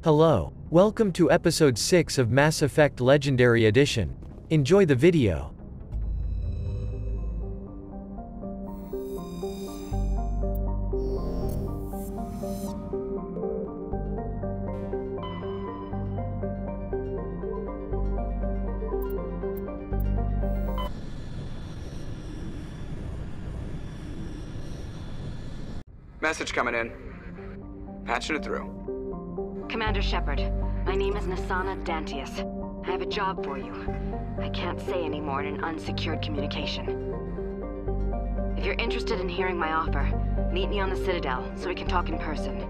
Hello. Welcome to episode 6 of Mass Effect Legendary Edition. Enjoy the video. Message coming in. Patching it through. Commander Shepard, my name is Nasana Dantius. I have a job for you. I can't say any more in an unsecured communication. If you're interested in hearing my offer, meet me on the Citadel so we can talk in person.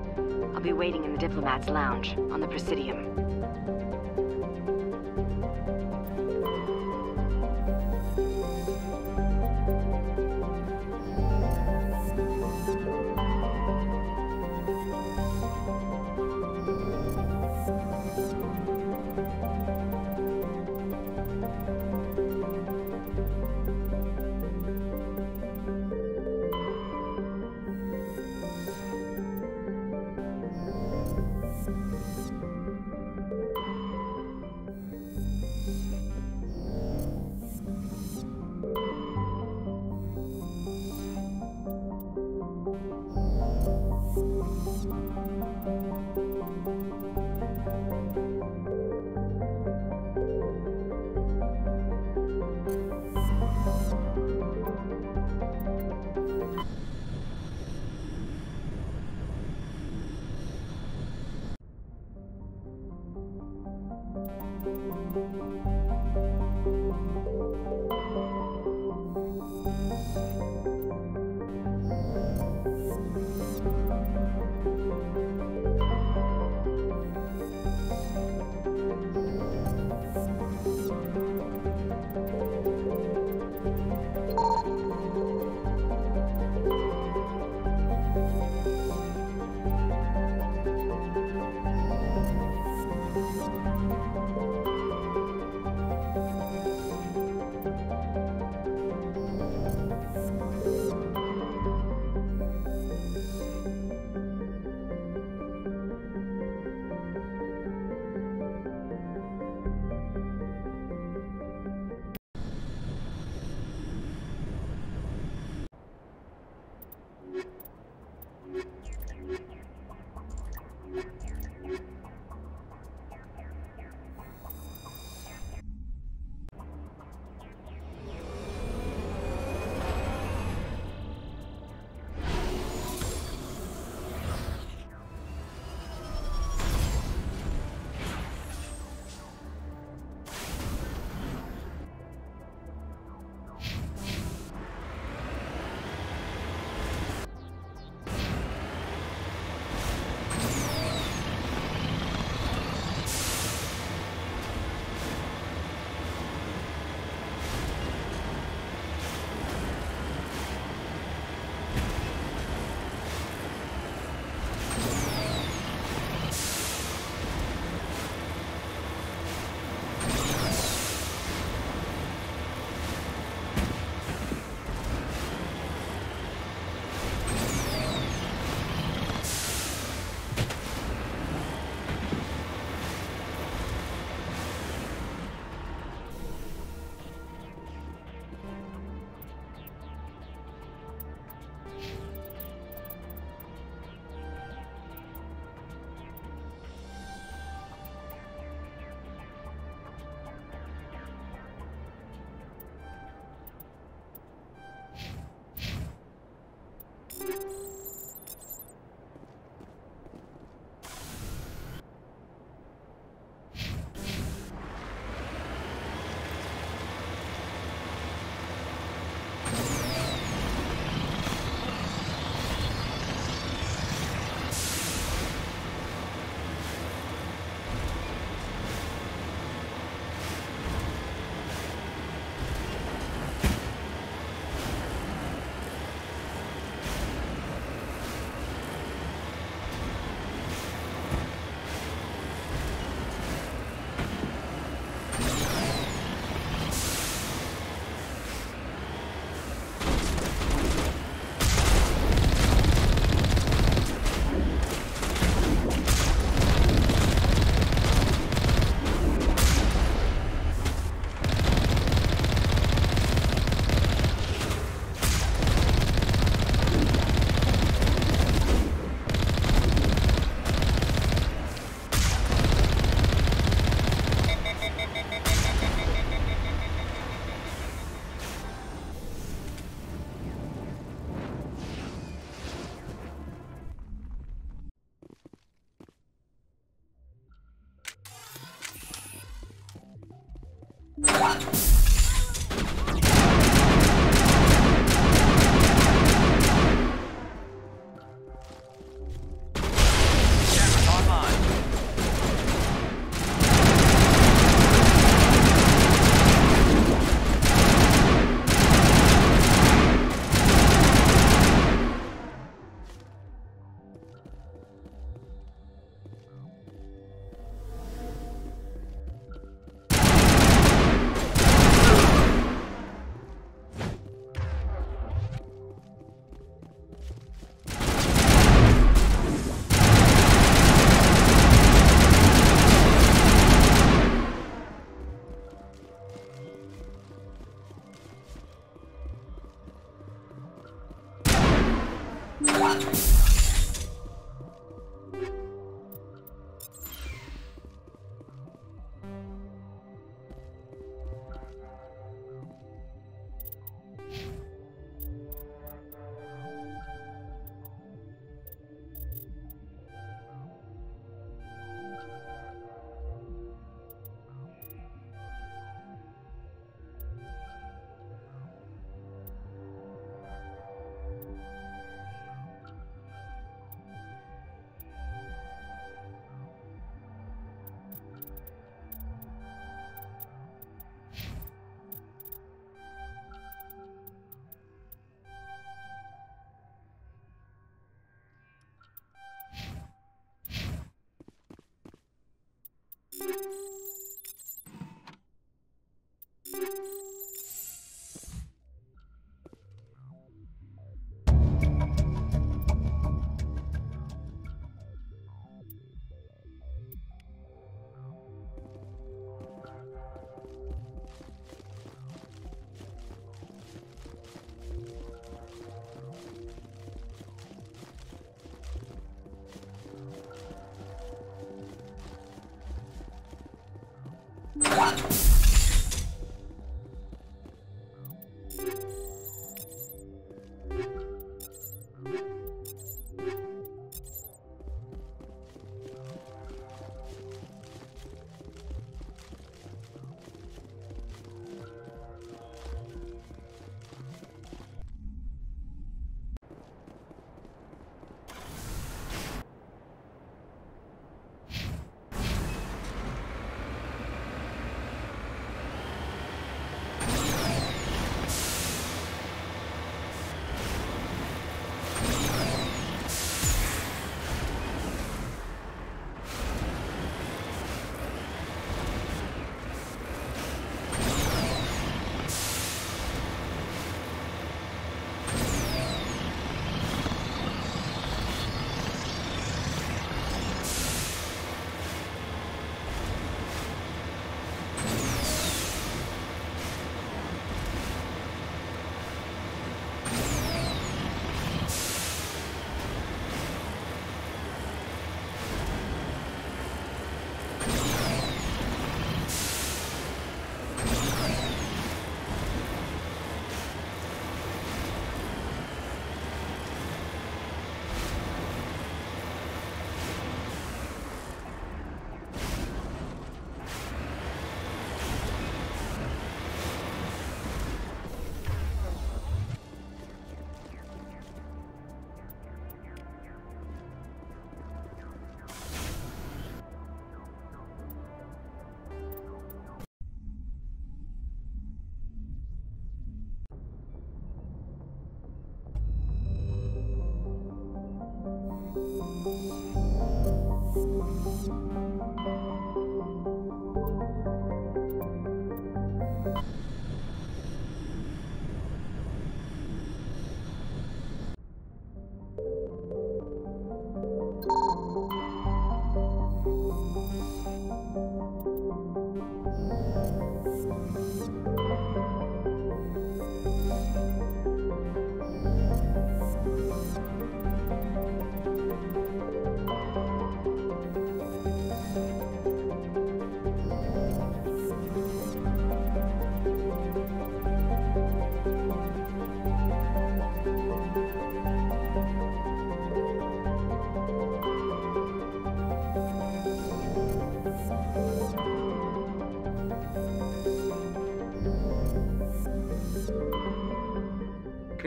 I'll be waiting in the Diplomat's Lounge on the Presidium.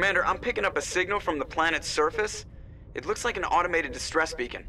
Commander, I'm picking up a signal from the planet's surface. It looks like an automated distress beacon.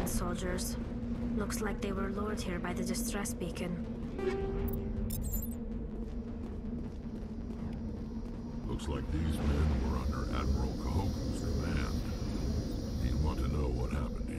Soldiers. Looks like they were lured here by the distress beacon. Looks like these men were under Admiral Cahogan's command. Do you want to know what happened here?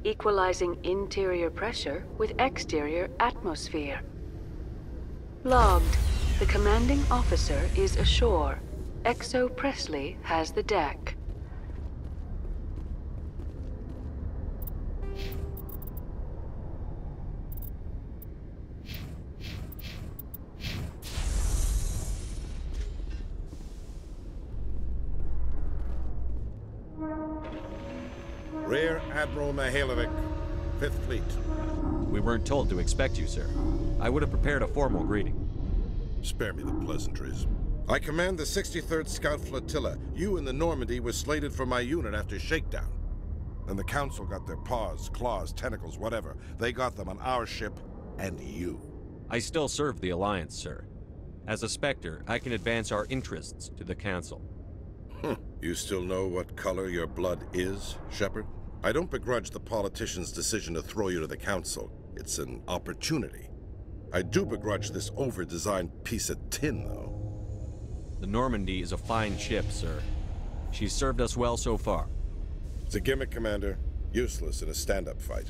Equalizing interior pressure with exterior atmosphere. Logged. The commanding officer is ashore. Exo Presley has the deck. Rear Admiral Mihailovic, 5th Fleet. We weren't told to expect you, sir. I would have prepared a formal greeting. Spare me the pleasantries. I command the 63rd Scout Flotilla. You and the Normandy were slated for my unit after shakedown. Then the Council got their paws, claws, tentacles, whatever. They got them on our ship, and you. I still serve the Alliance, sir. As a Spectre, I can advance our interests to the Council. You still know what color your blood is, Shepard? I don't begrudge the politician's decision to throw you to the Council. It's an opportunity. I do begrudge this over-designed piece of tin, though. The Normandy is a fine ship, sir. She's served us well so far. It's a gimmick, Commander. Useless in a stand-up fight.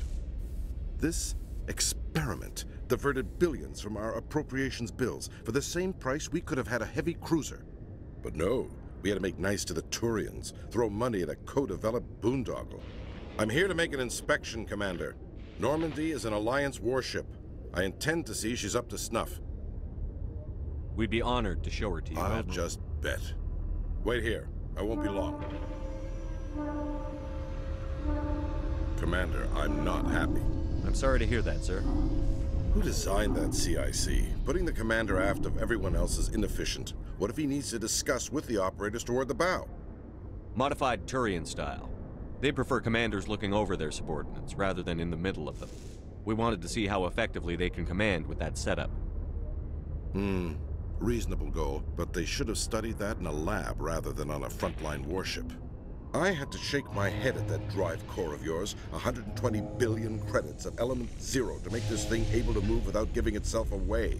This experiment diverted billions from our appropriations bills. For the same price, we could have had a heavy cruiser. But no, we had to make nice to the Turians, throw money at a co-developed boondoggle. I'm here to make an inspection, Commander. Normandy is an Alliance warship. I intend to see she's up to snuff. We'd be honored to show her to you, I'll Admiral. just bet. Wait here. I won't be long. Commander, I'm not happy. I'm sorry to hear that, sir. Who designed that CIC? Putting the commander aft of everyone else is inefficient. What if he needs to discuss with the operators toward the bow? Modified Turian style. They prefer commanders looking over their subordinates, rather than in the middle of them. We wanted to see how effectively they can command with that setup. Reasonable goal, but they should have studied that in a lab rather than on a frontline warship. I had to shake my head at that drive core of yours. 120 billion credits at element 0 to make this thing able to move without giving itself away.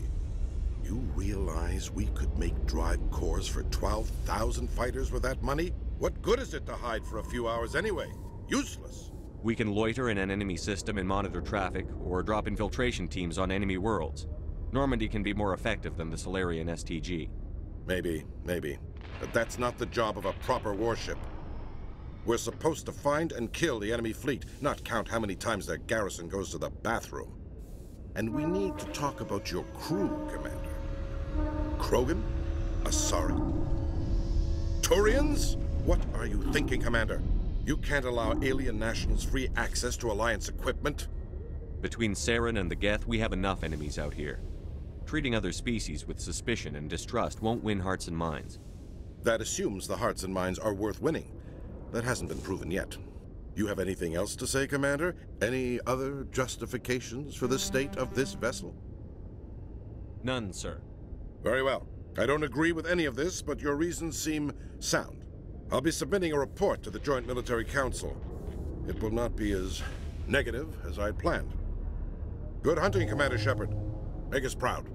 You realize we could make drive cores for 12,000 fighters with that money? What good is it to hide for a few hours anyway? Useless. We can loiter in an enemy system and monitor traffic, or drop infiltration teams on enemy worlds. Normandy can be more effective than the Solarian STG. Maybe. But that's not the job of a proper warship. We're supposed to find and kill the enemy fleet, not count how many times their garrison goes to the bathroom. And we need to talk about your crew, Commander. Krogan? Asari? Turians? What are you thinking, Commander? You can't allow alien nationals free access to Alliance equipment? Between Saren and the Geth, we have enough enemies out here. Treating other species with suspicion and distrust won't win hearts and minds. That assumes the hearts and minds are worth winning. That hasn't been proven yet. You have anything else to say, Commander? Any other justifications for the state of this vessel? None, sir. Very well. I don't agree with any of this, but your reasons seem sound. I'll be submitting a report to the Joint Military Council. It will not be as negative as I'd planned. Good hunting, Commander Shepard. Make us proud.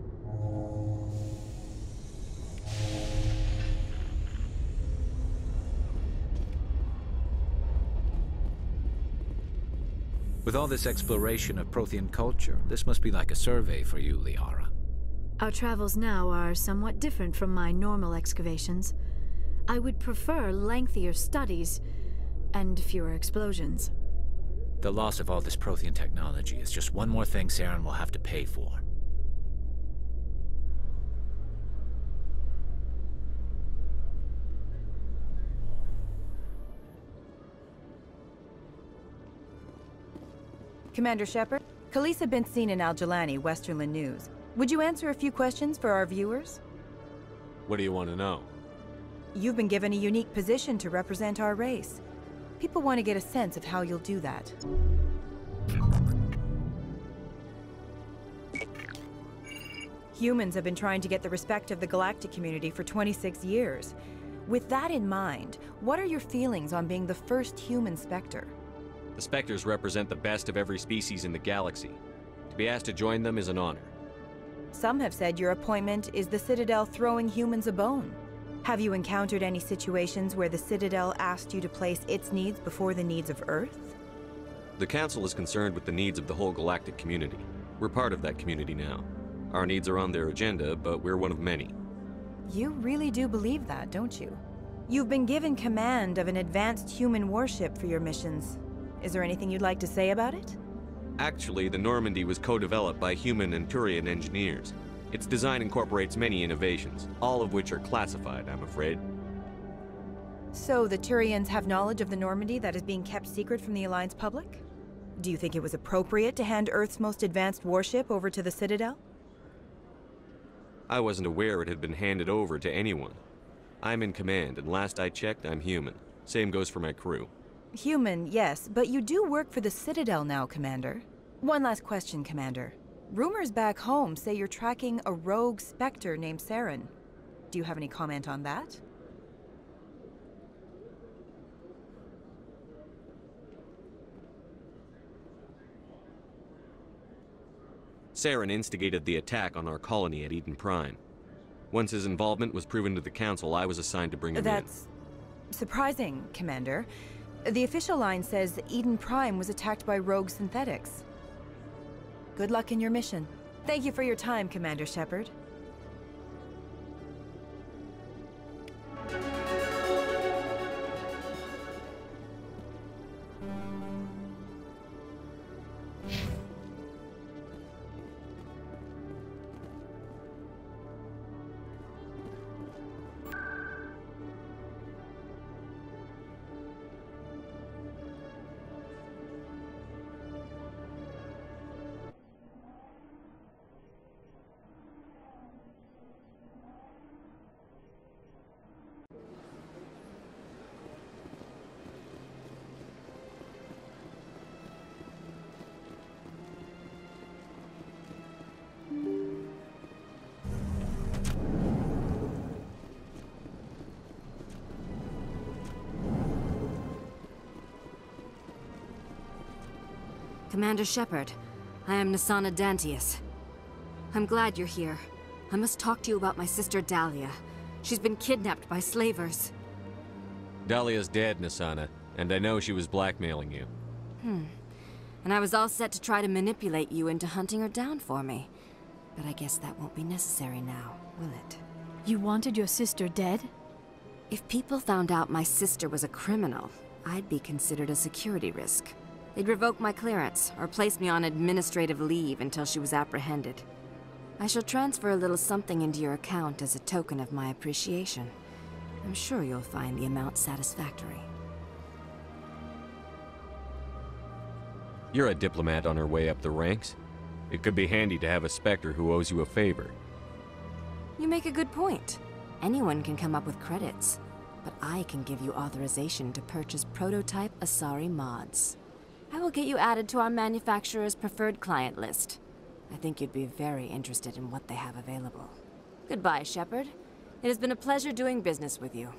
With all this exploration of Prothean culture, this must be like a survey for you, Liara. Our travels now are somewhat different from my normal excavations. I would prefer lengthier studies and fewer explosions. The loss of all this Prothean technology is just one more thing Saren will have to pay for. Commander Shepard, Khaleesa been seen in Al-Jalani, Westerland News. Would you answer a few questions for our viewers? What do you want to know? You've been given a unique position to represent our race. People want to get a sense of how you'll do that. Humans have been trying to get the respect of the galactic community for 26 years. With that in mind, what are your feelings on being the first human Spectre? The Spectres represent the best of every species in the galaxy. To be asked to join them is an honor. Some have said your appointment is the Citadel throwing humans a bone. Have you encountered any situations where the Citadel asked you to place its needs before the needs of Earth? The Council is concerned with the needs of the whole galactic community. We're part of that community now. Our needs are on their agenda, but we're one of many. You really do believe that, don't you? You've been given command of an advanced human warship for your missions. Is there anything you'd like to say about it? Actually, the Normandy was co-developed by human and Turian engineers. Its design incorporates many innovations, all of which are classified, I'm afraid. So the Turians have knowledge of the Normandy that is being kept secret from the Alliance public? Do you think it was appropriate to hand Earth's most advanced warship over to the Citadel? I wasn't aware it had been handed over to anyone. I'm in command, and last I checked, I'm human. Same goes for my crew. Human, yes, but you do work for the Citadel now, Commander. One last question, Commander. Rumors back home say you're tracking a rogue Spectre named Saren. Do you have any comment on that? Saren instigated the attack on our colony at Eden Prime. Once his involvement was proven to the Council, I was assigned to bring him in. That's surprising, Commander. The official line says Eden Prime was attacked by rogue synthetics. Good luck in your mission. Thank you for your time, Commander Shepard. Commander Shepard, I am Nasana Dantius. I'm glad you're here. I must talk to you about my sister Dahlia. She's been kidnapped by slavers. Dahlia's dead, Nasana, and I know she was blackmailing you. And I was all set to try to manipulate you into hunting her down for me. But I guess that won't be necessary now, will it? You wanted your sister dead? If people found out my sister was a criminal, I'd be considered a security risk. They'd revoke my clearance, or place me on administrative leave until she was apprehended. I shall transfer a little something into your account as a token of my appreciation. I'm sure you'll find the amount satisfactory. You're a diplomat on her way up the ranks. It could be handy to have a Spectre who owes you a favor. You make a good point. Anyone can come up with credits, but I can give you authorization to purchase prototype Asari mods. I will get you added to our manufacturer's preferred client list. I think you'd be very interested in what they have available. Goodbye, Shepard. It has been a pleasure doing business with you.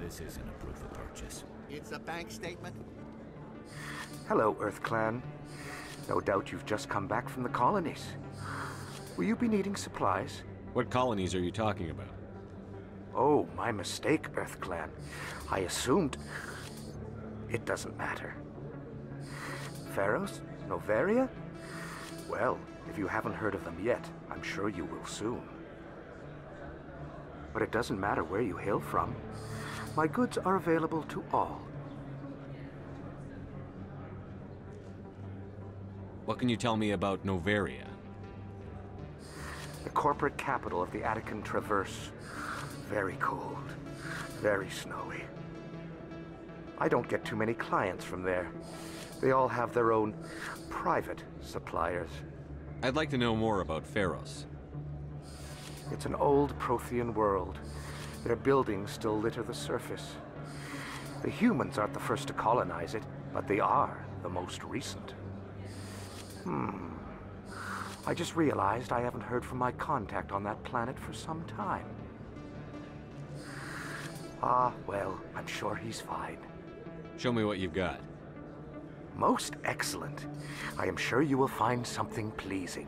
this isn't a proof of purchase. It's a bank statement. Hello, Earth Clan. No doubt you've just come back from the colonies. Will you be needing supplies? What colonies are you talking about? Oh, my mistake, Earth Clan. I assumed... It doesn't matter. Pharos? Noveria? Well, if you haven't heard of them yet, I'm sure you will soon. But it doesn't matter where you hail from. My goods are available to all. What can you tell me about Noveria? The corporate capital of the Attican Traverse. Very cold. Very snowy. I don't get too many clients from there. They all have their own private suppliers. I'd like to know more about Pharos. It's an old Prothean world. Their buildings still litter the surface. The humans aren't the first to colonize it, but they are the most recent. I just realized I haven't heard from my contact on that planet for some time. Ah, well, I'm sure he's fine. Show me what you've got. Most excellent. I am sure you will find something pleasing.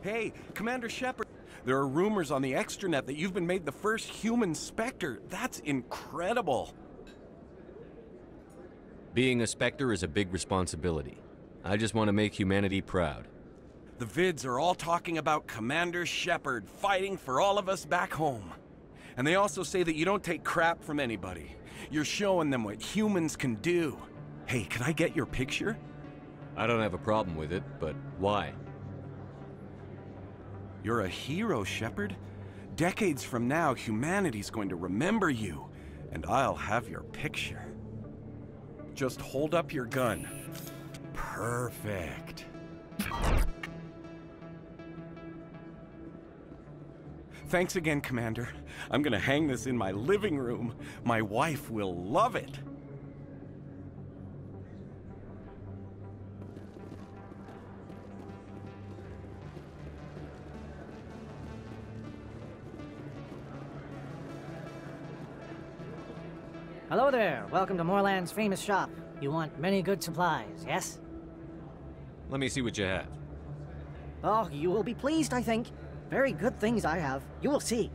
Hey, Commander Shepard, there are rumors on the extranet that you've been made the first human Spectre. That's incredible. Being a Spectre is a big responsibility. I just want to make humanity proud. The vids are all talking about Commander Shepard fighting for all of us back home. And they also say that you don't take crap from anybody. You're showing them what humans can do. Hey, can I get your picture? I don't have a problem with it, but why? You're a hero, Shepard. Decades from now, humanity's going to remember you, and I'll have your picture. Just hold up your gun. Perfect. Thanks again, Commander. I'm gonna hang this in my living room. My wife will love it. Hello there. Welcome to Moorland's famous shop. You want many good supplies, yes? Let me see what you have. Oh, you will be pleased, I think. Very good things I have. You will see.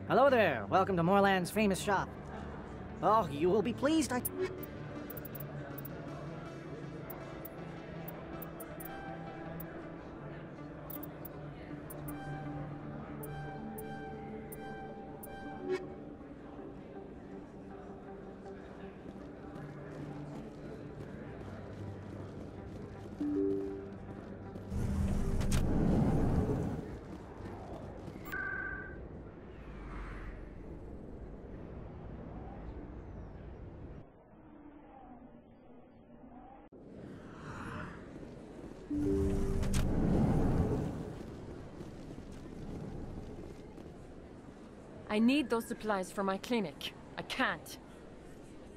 Hello there. Welcome to Moorland's famous shop. Oh, you will be pleased, I need those supplies for my clinic. I can't.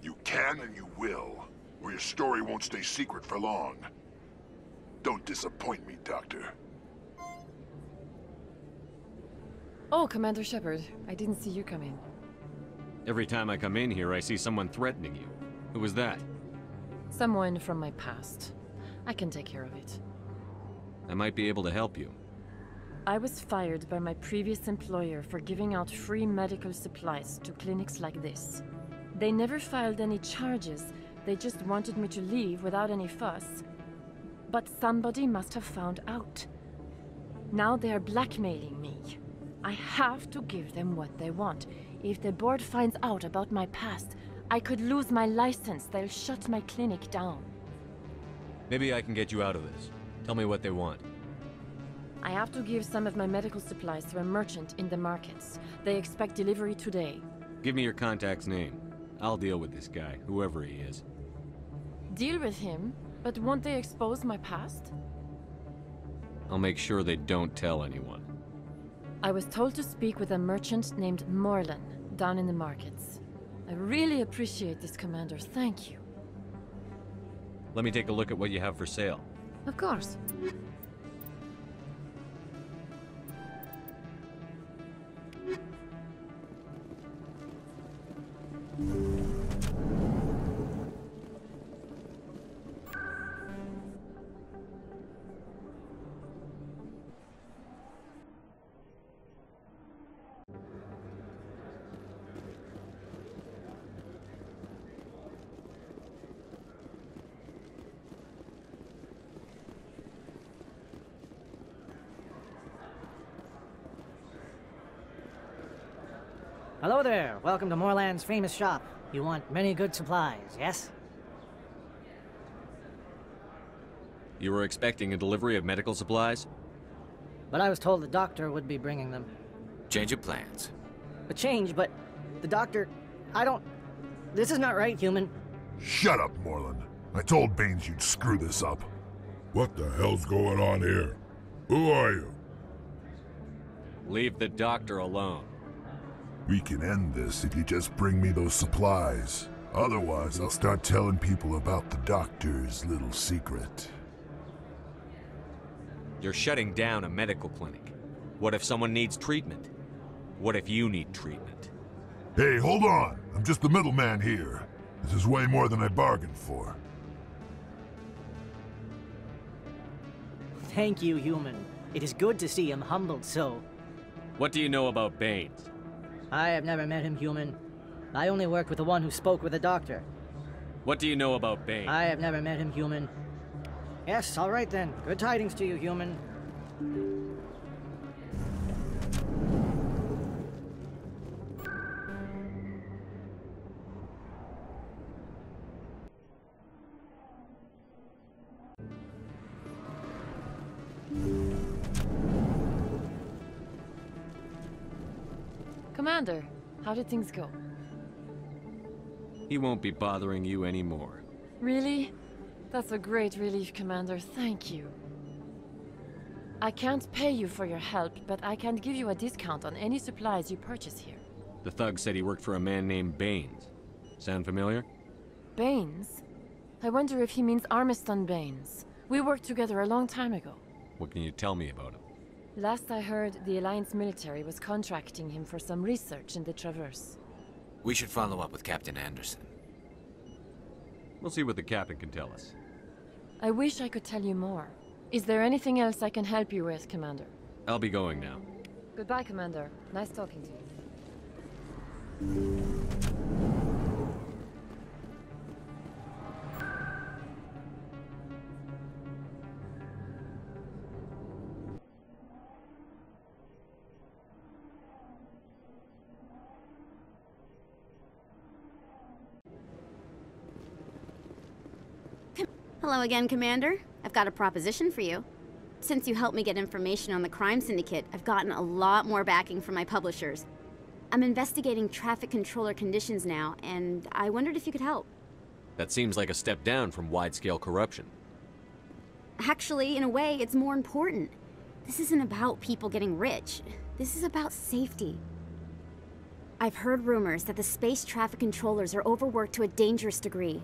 You can and you will, or your story won't stay secret for long. Don't disappoint me, Doctor. Oh, Commander Shepard. I didn't see you come in. Every time I come in here, I see someone threatening you. Who was that? Someone from my past. I can take care of it. I might be able to help you. I was fired by my previous employer for giving out free medical supplies to clinics like this. They never filed any charges. They just wanted me to leave without any fuss. But somebody must have found out. Now they are blackmailing me. I have to give them what they want. If the board finds out about my past, I could lose my license. They'll shut my clinic down. Maybe I can get you out of this. Tell me what they want. I have to give some of my medical supplies to a merchant in the markets. They expect delivery today. Give me your contact's name. I'll deal with this guy, whoever he is. Deal with him? But won't they expose my past? I'll make sure they don't tell anyone. I was told to speak with a merchant named Morlan, down in the markets. I really appreciate this, Commander. Thank you. Let me take a look at what you have for sale. Of course. Hello there. Welcome to Morland's famous shop. You want many good supplies, yes? You were expecting a delivery of medical supplies? But I was told the doctor would be bringing them. Change of plans. A change, but the doctor... I don't... This is not right, human. Shut up, Morland. I told Baines you'd screw this up. What the hell's going on here? Who are you? Leave the doctor alone. We can end this if you just bring me those supplies. Otherwise, I'll start telling people about the doctor's little secret. You're shutting down a medical clinic. What if someone needs treatment? What if you need treatment? Hey, hold on. I'm just the middleman here. This is way more than I bargained for. Thank you, human. It is good to see him humbled so. What do you know about Baines? I have never met him, human. I only worked with the one who spoke with the doctor. What do you know about Baines? I have never met him, human. Yes, all right then. Good tidings to you, human. Commander, how did things go? He won't be bothering you anymore. Really? That's a great relief, Commander. Thank you. I can't pay you for your help, but I can give you a discount on any supplies you purchase here. The thug said he worked for a man named Baines. Sound familiar? Baines? I wonder if he means Armiston Baines. We worked together a long time ago. What can you tell me about him? Last I heard, the Alliance military was contracting him for some research in the Traverse. We should follow up with Captain Anderson. We'll see what the captain can tell us. I wish I could tell you more. Is there anything else I can help you with, Commander? I'll be going now. Goodbye, Commander. Nice talking to you. Hello again, Commander. I've got a proposition for you. Since you helped me get information on the crime syndicate, I've gotten a lot more backing from my publishers. I'm investigating traffic controller conditions now, and I wondered if you could help. That seems like a step down from wide-scale corruption. Actually, in a way, it's more important. This isn't about people getting rich. This is about safety. I've heard rumors that the space traffic controllers are overworked to a dangerous degree.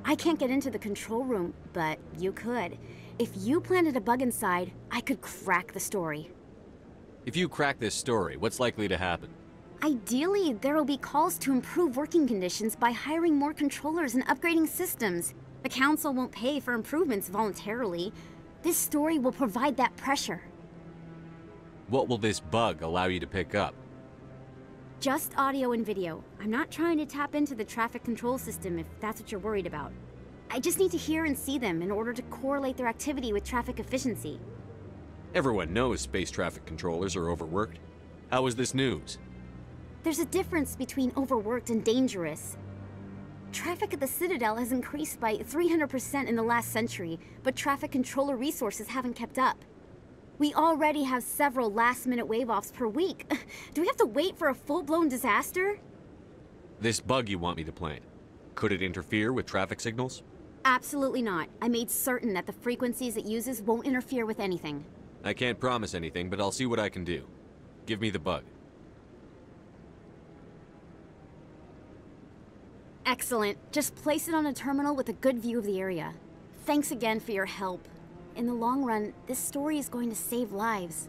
I can't get into the control room, but you could. If you planted a bug inside, I could crack the story. If you crack this story, what's likely to happen? Ideally, there will be calls to improve working conditions by hiring more controllers and upgrading systems. The Council won't pay for improvements voluntarily. This story will provide that pressure. What will this bug allow you to pick up? Just audio and video. I'm not trying to tap into the traffic control system if that's what you're worried about. I just need to hear and see them in order to correlate their activity with traffic efficiency. Everyone knows space traffic controllers are overworked. How is this news? There's a difference between overworked and dangerous. Traffic at the Citadel has increased by 300% in the last century, but traffic controller resources haven't kept up. We already have several last-minute wave-offs per week. Do we have to wait for a full-blown disaster? This bug you want me to plant, could it interfere with traffic signals? Absolutely not. I made certain that the frequencies it uses won't interfere with anything. I can't promise anything, but I'll see what I can do. Give me the bug. Excellent. Just place it on a terminal with a good view of the area. Thanks again for your help. In the long run, this story is going to save lives.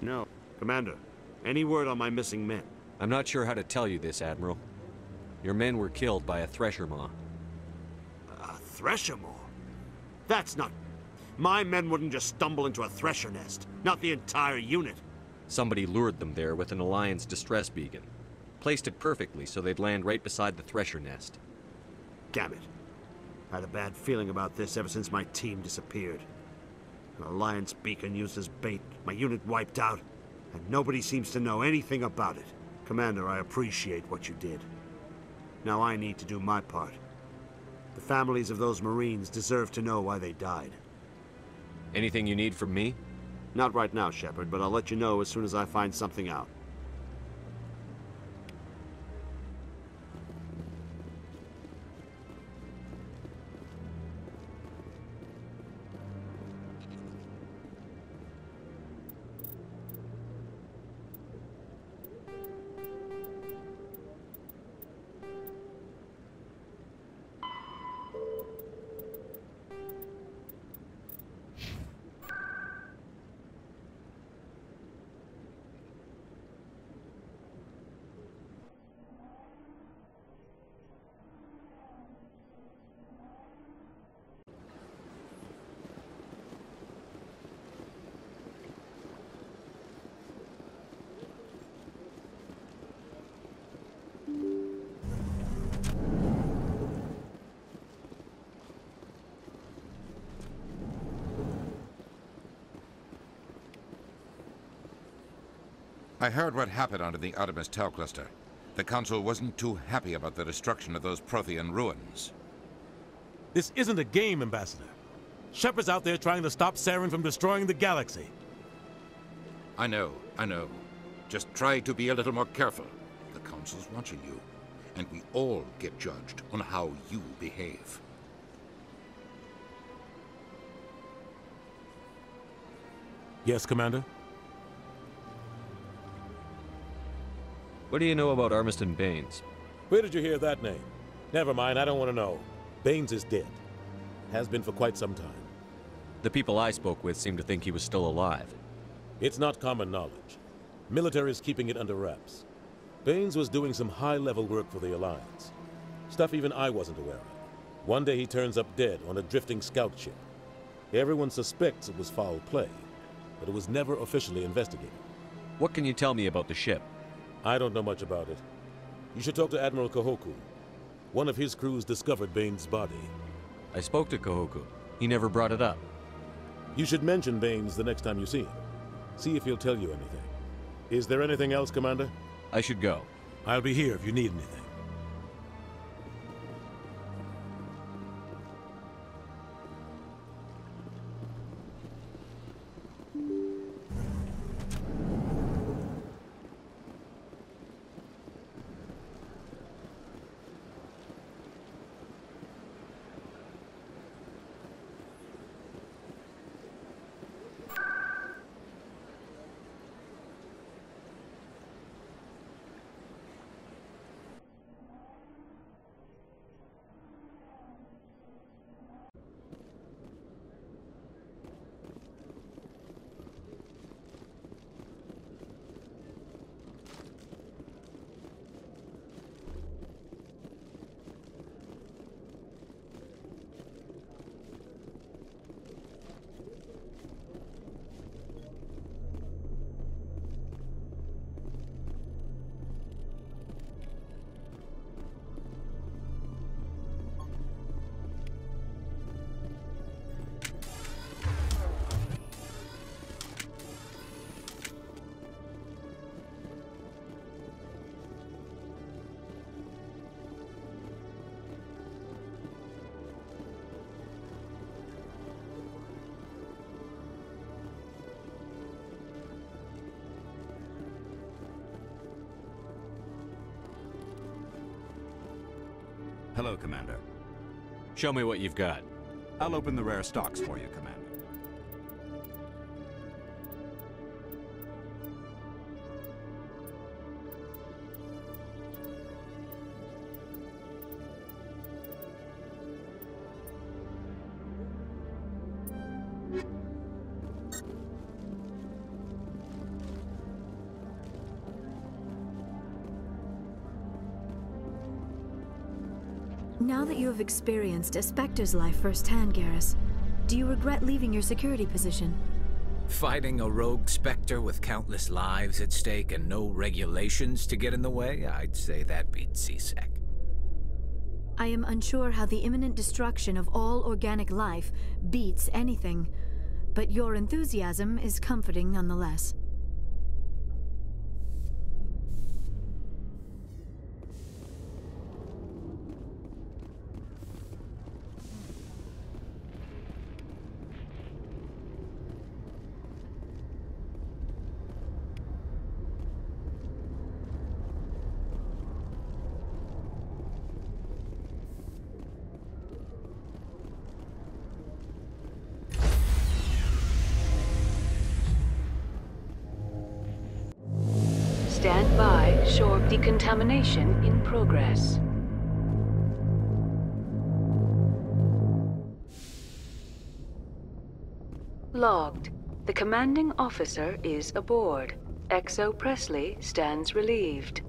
No. Commander, any word on my missing men? I'm not sure how to tell you this, Admiral. Your men were killed by a thresher maw. A thresher maw? That's not... My men wouldn't just stumble into a thresher nest. Not the entire unit. Somebody lured them there with an Alliance distress beacon. Placed it perfectly so they'd land right beside the thresher nest. Damn it. I had a bad feeling about this ever since my team disappeared. An Alliance beacon used as bait, my unit wiped out, and nobody seems to know anything about it. Commander, I appreciate what you did. Now I need to do my part. The families of those Marines deserve to know why they died. Anything you need from me? Not right now, Shepard, but I'll let you know as soon as I find something out. I heard what happened under the Artemis Tau cluster. The Council wasn't too happy about the destruction of those Prothean ruins. This isn't a game, Ambassador. Shepard's out there trying to stop Saren from destroying the galaxy. I know. Just try to be a little more careful. The Council's watching you, and we all get judged on how you behave. Yes, Commander? What do you know about Armiston Baines? Where did you hear that name? Never mind, I don't want to know. Baines is dead. Has been for quite some time. The people I spoke with seem to think he was still alive. It's not common knowledge. Military is keeping it under wraps. Baines was doing some high-level work for the Alliance. Stuff even I wasn't aware of. One day he turns up dead on a drifting scout ship. Everyone suspects it was foul play, but it was never officially investigated. What can you tell me about the ship? I don't know much about it. You should talk to Admiral Kahoku. One of his crews discovered Baines' body. I spoke to Kahoku. He never brought it up. You should mention Baines the next time you see him. See if he'll tell you anything. Is there anything else, Commander? I should go. I'll be here if you need anything. Hello, Commander. Show me what you've got. I'll open the rare stocks for you, Commander. Now that you have experienced a Spectre's life firsthand, Garrus, do you regret leaving your security position? Fighting a rogue Spectre with countless lives at stake and no regulations to get in the way? I'd say that beats CSEC. I am unsure how the imminent destruction of all organic life beats anything, but your enthusiasm is comforting nonetheless. Stand by. Shore decontamination in progress. Logged. The commanding officer is aboard. XO Presley stands relieved.